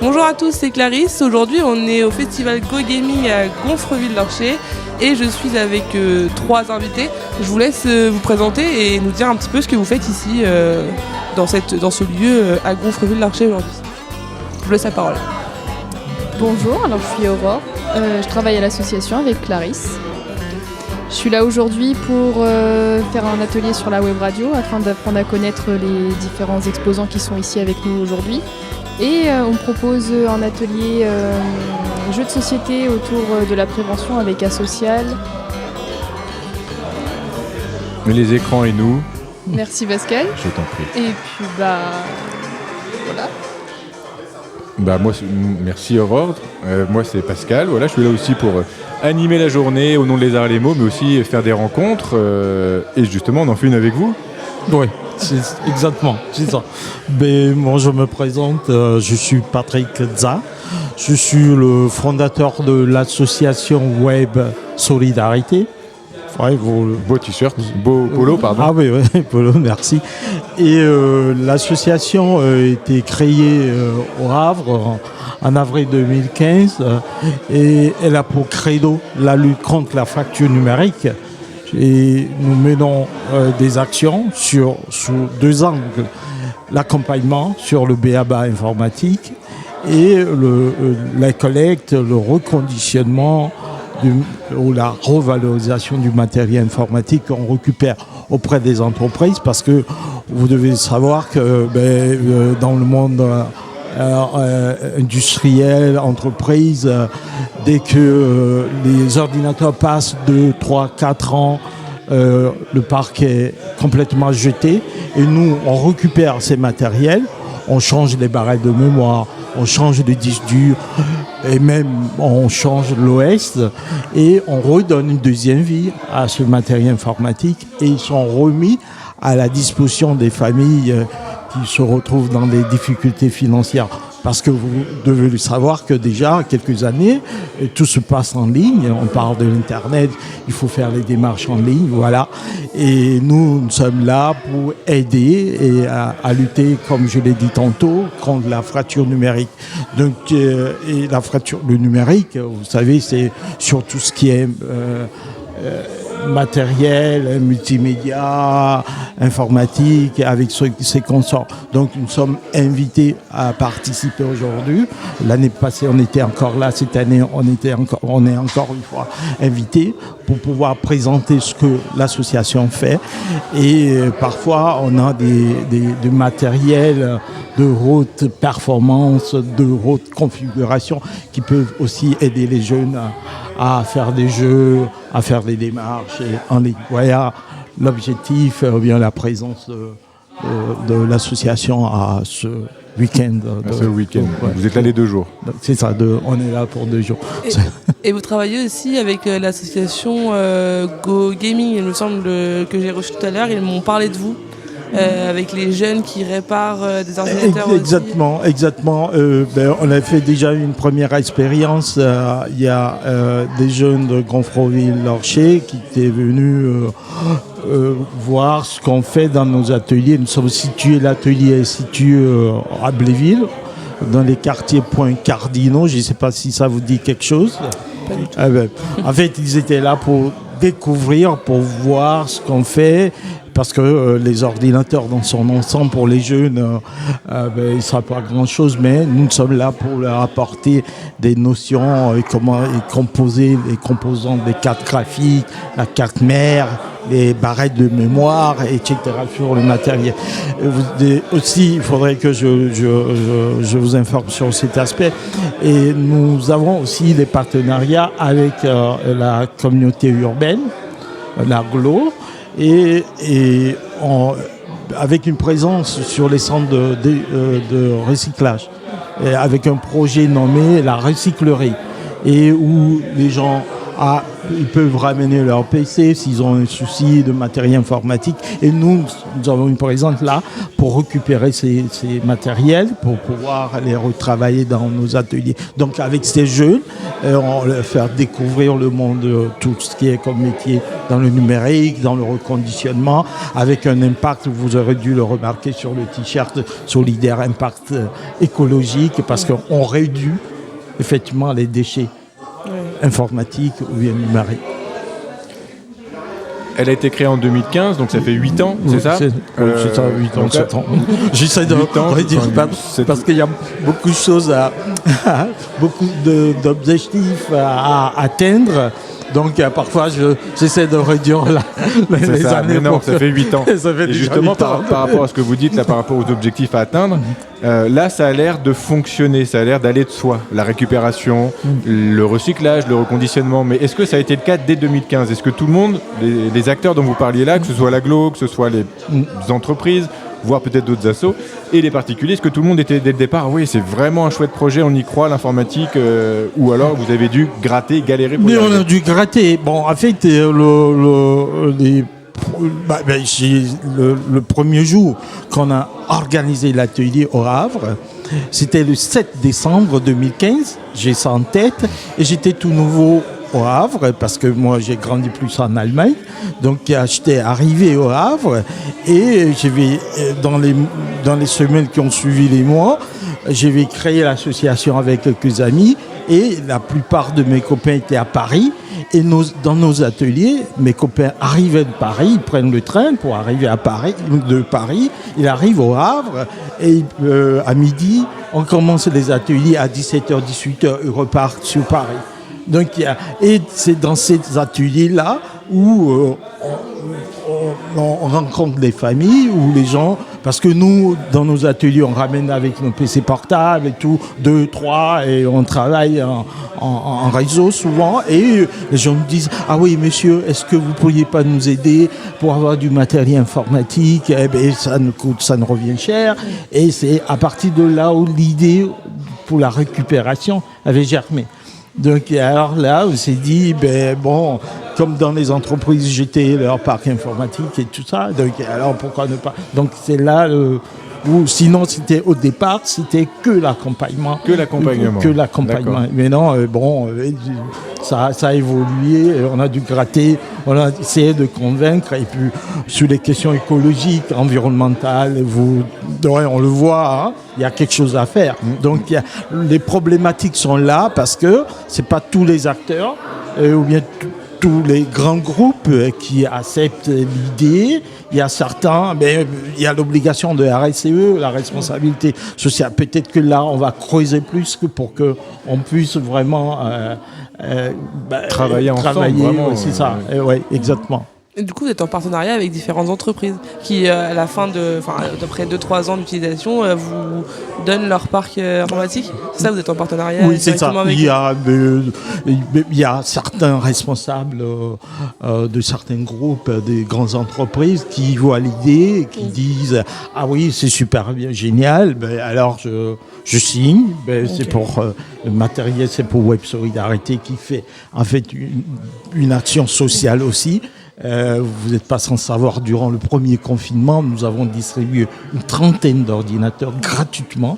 Bonjour à tous, c'est Clarisse. Aujourd'hui, on est au festival Go Gaming à Gonfreville-Lorcher et je suis avec 3 invités. Je vous laisse vous présenter et nous dire un petit peu ce que vous faites ici dans ce lieu à Gonfreville-Lorcher aujourd'hui. Je vous laisse la parole. Bonjour, alors je suis Aurore. Je travaille à l'association avec Clarisse. Je suis là aujourd'hui pour faire un atelier sur la web radio afin d'apprendre à connaître les différents exposants qui sont ici avec nous aujourd'hui. Et on propose un atelier jeu de société autour de la prévention avec Asocial. Les écrans et nous. Merci Pascal. Je t'en prie. Et puis voilà. Merci Aurore. Moi c'est Pascal. Voilà, je suis là aussi pour animer la journée au nom de Les Arts et les Mots, mais aussi faire des rencontres. Et justement, on en fait une avec vous. Oui, c'est exactement, c'est ça. Ben, moi, je me présente, je suis Patrick Za. Je suis le fondateur de l'association Web Solidarité. Ouais, beau t-shirt, beau polo, pardon. Ah oui, polo, merci. Et l'association a été créée au Havre en avril 2015 et elle a pour credo la lutte contre la fracture numérique. Et nous menons des actions sous 2 angles. L'accompagnement sur le BABA informatique et la collecte, le reconditionnement ou la revalorisation du matériel informatique qu'on récupère auprès des entreprises, parce que vous devez savoir que dans le monde industriel, entreprise, dès que les ordinateurs passent 2, 3, 4 ans, le parc est complètement jeté et nous on récupère ces matériels, on change les barrettes de mémoire, on change les disques durs et même on change l'OS et on redonne une deuxième vie à ce matériel informatique et ils sont remis à la disposition des familles qui se retrouvent dans des difficultés financières. Parce que vous devez le savoir que déjà, quelques années, tout se passe en ligne. On parle de l'Internet, il faut faire les démarches en ligne, voilà. Et nous sommes là pour aider et à lutter, comme je l'ai dit tantôt, contre la fracture numérique. Donc, et la fracture numérique, vous savez, c'est sur tout ce qui est matériel, multimédia, informatique, avec ses consorts. Donc nous sommes invités à participer aujourd'hui. L'année passée, on était encore là. Cette année, on est encore une fois invités pour pouvoir présenter ce que l'association fait. Et parfois, on a des matériels de haute performance, de haute configuration qui peuvent aussi aider les jeunes à faire des jeux, à faire des démarches en ligne. Voilà l'objectif, bien la présence de l'association à ce week-end. Vous êtes là les 2 jours. C'est ça, on est là pour 2 jours. Et vous travaillez aussi avec l'association Go Gaming, il me semble que j'ai reçu tout à l'heure, ils m'ont parlé de vous. Avec les jeunes qui réparent des ordinateurs Exactement. On a fait déjà une première expérience. Il y a des jeunes de Gonfreville-Lorcher qui étaient venus voir ce qu'on fait dans nos ateliers. Nous sommes situés, l'atelier est situé à Bléville, dans les quartiers Points Cardinaux. Je ne sais pas si ça vous dit quelque chose. En fait, ils étaient là pour découvrir, pour voir ce qu'on fait. Parce que les ordinateurs dans son ensemble pour les jeunes, ils ne savent pas grand-chose, mais nous sommes là pour leur apporter des notions, comment composer les composants des cartes graphiques, la carte mère, les barrettes de mémoire, etc. sur le matériel. Aussi, il faudrait que je vous informe sur cet aspect. Et nous avons aussi des partenariats avec la communauté urbaine, l'AGLO, et avec une présence sur les centres de recyclage, avec un projet nommé la recyclerie, et où les gens ils peuvent ramener leur PC s'ils ont un souci de matériel informatique. Et nous avons une présence là pour récupérer ces matériels, pour pouvoir les retravailler dans nos ateliers. Donc avec ces jeunes, on leur faire découvrir le monde, tout ce qui est comme métier dans le numérique, dans le reconditionnement, avec un impact, vous aurez dû le remarquer sur le t-shirt solidaire, impact écologique, parce qu'on réduit effectivement les déchets informatiques ou bien numériques. Elle a été créée en 2015, donc ça fait 8 ans, c'est ça C'est ça, 8 ans, 7 ans. J'essaie de redire parce qu'il y a beaucoup de choses beaucoup d'objectifs à atteindre. Donc parfois j'essaie de réduire les années. Mais non, ça fait 8 ans. Ça fait et justement par rapport à ce que vous dites là, par rapport aux objectifs à atteindre, là ça a l'air de fonctionner, ça a l'air d'aller de soi. La récupération, le recyclage, le reconditionnement. Mais est-ce que ça a été le cas dès 2015 ? Est-ce que tout le monde, les acteurs dont vous parliez là, que ce soit l'agglo, que ce soit les entreprises, voire peut-être d'autres assos, et les particuliers, est-ce que tout le monde était dès le départ, oui, c'est vraiment un chouette projet, on y croit, l'informatique, ou alors vous avez dû gratter, galérer pour Mais on a dû gratter. Bon, en fait, le premier jour qu'on a organisé l'atelier au Havre, c'était le 7 décembre 2015, j'ai ça en tête, et j'étais tout nouveau au Havre, parce que moi j'ai grandi plus en Allemagne, donc j'étais arrivé au Havre, et dans les semaines qui ont suivi les mois, j'ai créé l'association avec quelques amis, et la plupart de mes copains étaient à Paris, et dans nos ateliers, mes copains arrivaient de Paris, ils prennent le train pour arriver de Paris, ils arrivent au Havre, et à midi, on commence les ateliers à 17h, 18h, ils repartent sur Paris. Donc, et c'est dans ces ateliers-là où on rencontre des familles, où les gens, parce que nous, dans nos ateliers, on ramène avec nos PC portables et tout, 2, 3, et on travaille en réseau souvent, et les gens nous disent « Ah oui, monsieur, est-ce que vous ne pourriez pas nous aider pour avoir du matériel informatique ?» Eh bien, ça nous revient cher, et c'est à partir de là où l'idée pour la récupération avait germé. Donc alors là, on s'est dit, comme dans les entreprises, j'étais leur parc informatique et tout ça, donc alors pourquoi ne pas. Donc c'est là où sinon c'était au départ, c'était que l'accompagnement. Que l'accompagnement. Que l'accompagnement. D'accord. Mais non, ça a évolué, on a dû gratter, on a essayé de convaincre, et puis sur les questions écologiques, environnementales, on le voit, hein, il y a quelque chose à faire. Donc les problématiques sont là parce que c'est pas tous les acteurs ou bien tous les grands groupes qui acceptent l'idée. Il y a certains, mais il y a l'obligation de RSE, la responsabilité sociale. Peut-être que là, on va creuser plus que pour qu'on puisse vraiment travailler ensemble. Vraiment, c'est ça, ouais, exactement. Et du coup, vous êtes en partenariat avec différentes entreprises qui, à la fin d'après 2-3 ans d'utilisation, vous donnent leur parc informatique. C'est ça, vous êtes en partenariat oui, c'est ça. Avec il y a certains responsables de certains groupes, des grandes entreprises qui voient l'idée et qui disent « Ah oui, c'est super bien, génial, alors je signe. » C'est pour le matériel, c'est pour Web Solidarité qui fait en fait une action sociale aussi. Vous n'êtes pas sans savoir, durant le premier confinement, nous avons distribué une 30aine d'ordinateurs gratuitement,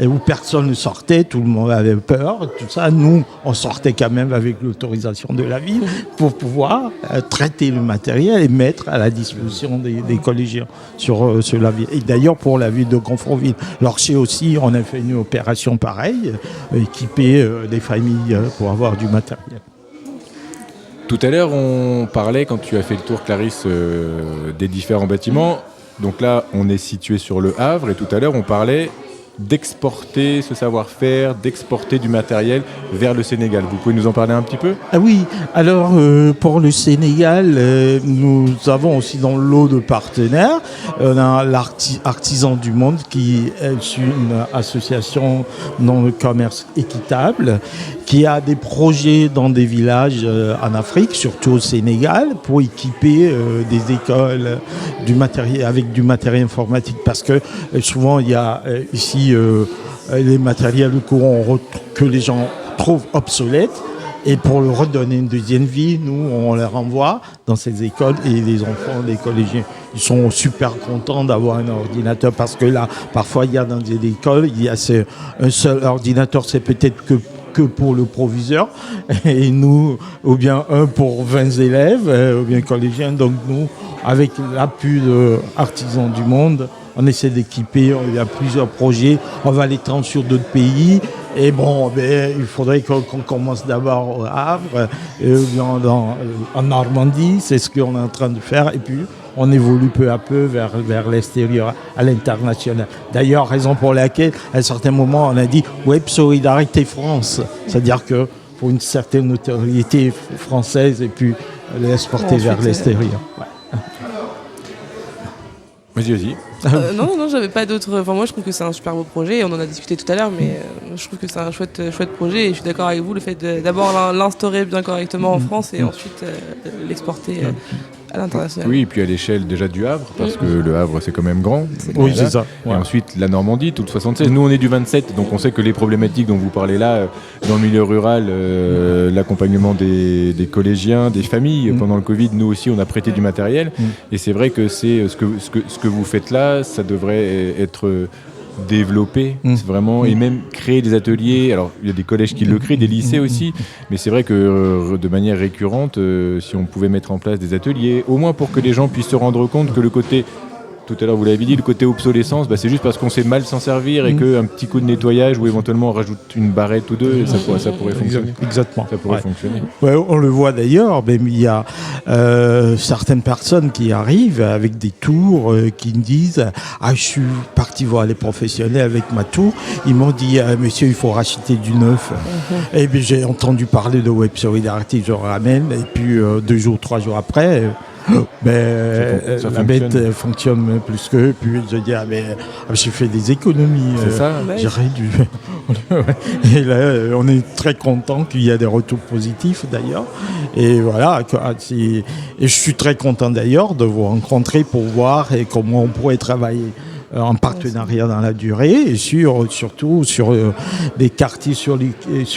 où personne ne sortait, tout le monde avait peur, tout ça. Nous, on sortait quand même avec l'autorisation de la ville pour pouvoir traiter le matériel et mettre à la disposition des collégiens sur la ville. Et d'ailleurs, pour la ville de Gonfreville, Lorcher aussi, on a fait une opération pareille, équiper des familles pour avoir du matériel. Tout à l'heure, on parlait, quand tu as fait le tour, Clarisse, des différents bâtiments. Donc là, on est situé sur le Havre, et tout à l'heure, on parlait d'exporter ce savoir-faire, d'exporter du matériel vers le Sénégal. Vous pouvez nous en parler un petit peu ? Ah oui, alors pour le Sénégal, nous avons aussi dans le lot de partenaires, on a l'Artisan du Monde qui est une association dans le commerce équitable, qui a des projets dans des villages en Afrique, surtout au Sénégal, pour équiper des écoles avec du matériel informatique, parce que souvent il y a ici les matériels que les gens trouvent obsolètes, Et pour leur redonner une deuxième vie, nous, on les renvoie dans ces écoles et les enfants, les collégiens, ils sont super contents d'avoir un ordinateur parce que là, parfois, il y a dans des écoles, il y a un seul ordinateur, c'est peut-être que pour le proviseur, et nous, ou bien un pour 20 élèves, ou bien collégiens. Donc nous, avec l'appui d'artisans du monde, on essaie d'équiper, il y a plusieurs projets, on va l'étendre sur d'autres pays. Et bon, il faudrait qu'on commence d'abord au Havre, en Normandie, c'est ce qu'on est en train de faire. Et puis, on évolue peu à peu vers l'extérieur, à l'international. D'ailleurs, raison pour laquelle, à un certain moment, on a dit Web Solidarité France. C'est-à-dire que pour une certaine notoriété française et puis l'exporter vers l'extérieur. Ouais. Vas-y. Non, j'avais pas d'autres. Enfin, moi, je trouve que c'est un super beau projet. On en a discuté tout à l'heure, mais je trouve que c'est un chouette projet. Et je suis d'accord avec vous, le fait d'abord l'instaurer bien correctement en France et ensuite l'exporter à l'international. Oui, et puis à l'échelle déjà du Havre, parce que le Havre, c'est quand même grand. Oui, c'est ça. Et ensuite, la Normandie, tout le 76. Nous, on est du 27, donc on sait que les problématiques dont vous parlez là, dans le milieu rural, l'accompagnement des collégiens, des familles, pendant le Covid, nous aussi, on a prêté du matériel. Et c'est vrai que c'est ce que vous faites là, ça devrait être développer, c'est vraiment, et même créer des ateliers. Alors il y a des collèges qui le créent, des lycées aussi, mais c'est vrai que de manière récurrente, si on pouvait mettre en place des ateliers, au moins pour que les gens puissent se rendre compte que le côté, tout à l'heure vous l'avez dit, le côté obsolescence, c'est juste parce qu'on sait mal s'en servir et qu'un petit coup de nettoyage ou éventuellement on rajoute une barrette ou deux, ça pourrait fonctionner. Exactement. Ça pourrait fonctionner. Ouais, on le voit d'ailleurs, mais il y a certaines personnes qui arrivent avec des tours qui me disent « Ah, je suis parti voir les professionnels avec ma tour. Ils m'ont dit « Monsieur, il faut racheter du neuf. » Et bien, j'ai entendu parler de Web Solidarity, je ramène. Et puis, 3 jours après... ça la bête fonctionne plus que. Puis je dis j'ai fait des économies. C'est ça. J'ai réduit. Et là, on est très content qu'il y a des retours positifs d'ailleurs. Et voilà. Et je suis très content d'ailleurs de vous rencontrer pour voir comment on pourrait travailler en partenariat dans la durée et surtout sur des quartiers sur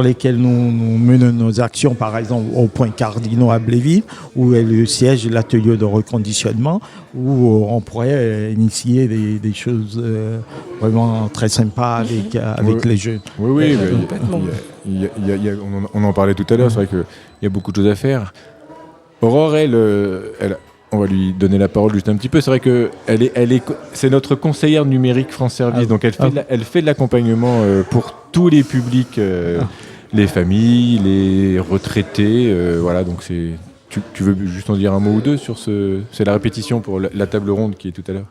lesquels nous menons nos actions, par exemple au Point Cardinaux à Bléville, où est le siège de l'atelier de reconditionnement, où on pourrait initier des choses vraiment très sympas avec les jeunes. Oui, on en parlait tout à l'heure, c'est vrai qu'il y a beaucoup de choses à faire. Aurore, elle on va lui donner la parole juste un petit peu. C'est vrai que c'est notre conseillère numérique France Service, donc elle fait de l'accompagnement pour tous les publics, les familles, les retraités. Voilà, donc tu veux juste en dire un mot ou deux sur c'est la répétition pour la table ronde qui est tout à l'heure.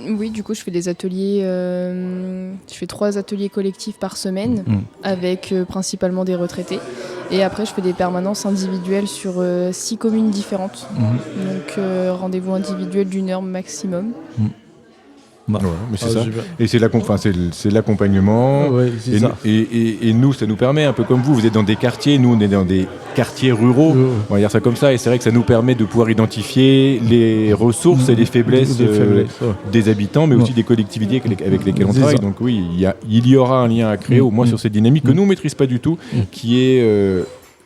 Oui, du coup, je fais des ateliers. Je fais 3 ateliers collectifs par semaine avec principalement des retraités. Et après, je fais des permanences individuelles sur 6 communes différentes. Donc, rendez-vous individuel d'1 heure maximum. Ouais, mais c'est ça. Et c'est l'accompagnement. Et nous, ça nous permet, un peu comme vous êtes dans des quartiers, nous on est dans des quartiers ruraux, on va dire ça comme ça, et c'est vrai que ça nous permet de pouvoir identifier les ressources et les faiblesses des habitants, mais aussi des collectivités avec lesquelles on travaille. Donc oui, il y aura un lien à créer, au moins sur cette dynamique que nous on ne maîtrise pas du tout, qui est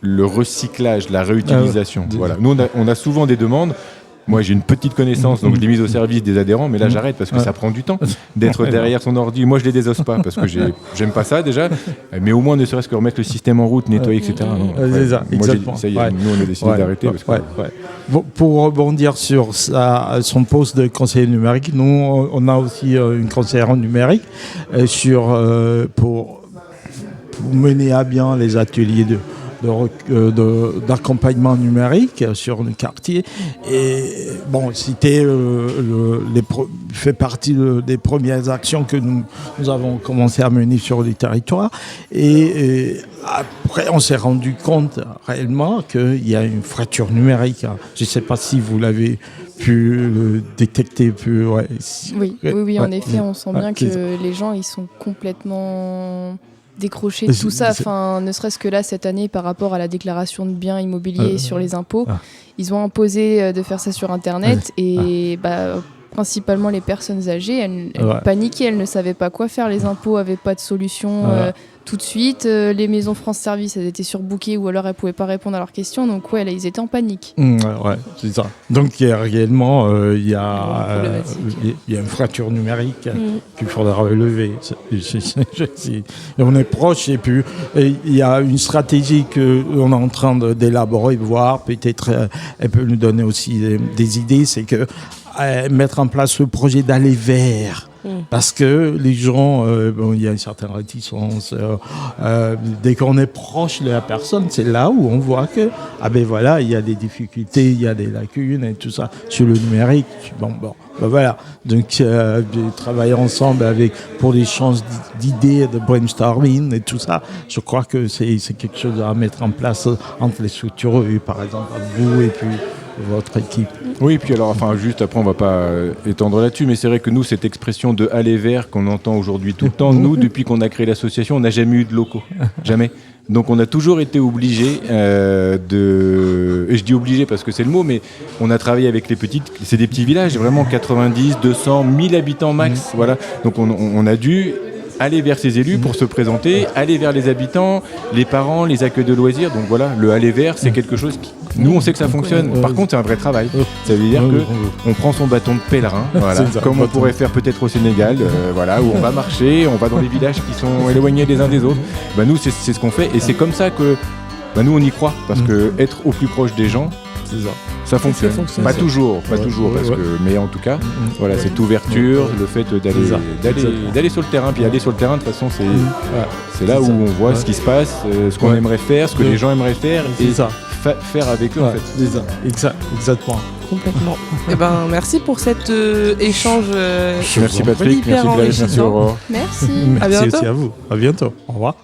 le recyclage, la réutilisation. Voilà. Nous on a souvent des demandes. Moi, j'ai une petite connaissance, donc je l'ai mise au service des adhérents, mais là, j'arrête parce que ça prend du temps d'être derrière son ordi. Moi, je les désosse pas parce que j'aime pas ça déjà, mais au moins, ne serait-ce que remettre le système en route, nettoyer, etc. C'est ça, exactement. Nous, on a décidé d'arrêter. Pour rebondir sur son poste de conseiller numérique, nous, on a aussi une conseillère numérique pour mener à bien les ateliers d'accompagnement numérique sur le quartier. Et bon, c'était fait partie des premières actions que nous avons commencé à mener sur les territoires. Et après, on s'est rendu compte réellement qu'il y a une fracture numérique. Je ne sais pas si vous l'avez pu le détecter. Oui, en effet, on sent bien que les gens, ils sont complètement décrocher de tout ça, ne serait-ce que là cette année par rapport à la déclaration de biens immobiliers sur les impôts, ils ont imposé de faire ça sur internet et principalement les personnes âgées, elles Ouais. paniquaient, elles ne savaient pas quoi faire, les impôts n'avaient pas de solution Ouais. tout de suite, les maisons France Service, elles étaient surbookées ou alors elles pouvaient pas répondre à leurs questions, donc ouais, là, ils étaient en panique. Ouais, c'est ça. Donc il y a réellement il y a une fracture numérique qu'il faudra relever. Et on est proche et puis il y a une stratégie qu'on est en train d'élaborer, voir peut-être elle peut nous donner aussi des idées, c'est que mettre en place ce projet d'aller vers. Parce que les gens, il y a une certaine réticence. Dès qu'on est proche de la personne, c'est là où on voit que, il y a des difficultés, il y a des lacunes et tout ça. Sur le numérique, voilà. Donc, travailler ensemble pour l'échange d'idées, de brainstorming et tout ça, je crois que c'est quelque chose à mettre en place entre les structures, par exemple, vous et puis votre équipe. Oui, puis alors, juste après, on va pas étendre là-dessus, mais c'est vrai que nous, cette expression de aller vers qu'on entend aujourd'hui tout le temps, nous, depuis qu'on a créé l'association, on n'a jamais eu de locaux. Jamais. Donc, on a toujours été obligés et je dis obligé parce que c'est le mot, mais on a travaillé avec les petites, c'est des petits villages, vraiment 90, 200, 1000 habitants max, voilà. Donc, on a dû aller vers ces élus pour se présenter, aller vers les habitants, les parents, les accueils de loisirs. Donc voilà, le aller vers, c'est quelque chose qui... Nous, on sait que ça fonctionne. Par contre, c'est un vrai travail. Ça veut dire qu'on prend son bâton de pèlerin, voilà, comme on pourrait faire peut-être au Sénégal, où on va marcher, on va dans les villages qui sont éloignés les uns des autres. Nous, c'est ce qu'on fait. Et c'est comme ça que nous, on y croit. Parce que être au plus proche des gens, ça fonctionne. Pas toujours, parce que, mais en tout cas, voilà, cette ouverture, le fait d'aller sur le terrain, puis aller sur le terrain, de toute façon, c'est là où on voit ce qui se passe, ce qu'on aimerait faire, ce que les gens aimeraient faire, et faire avec eux, en fait. Exactement. Complètement. Merci pour cet échange. Merci Patrick, hyper merci Gladys, merci enrichissant. Aurore. Merci. À Merci bientôt. aussi à vous. À bientôt. Au revoir.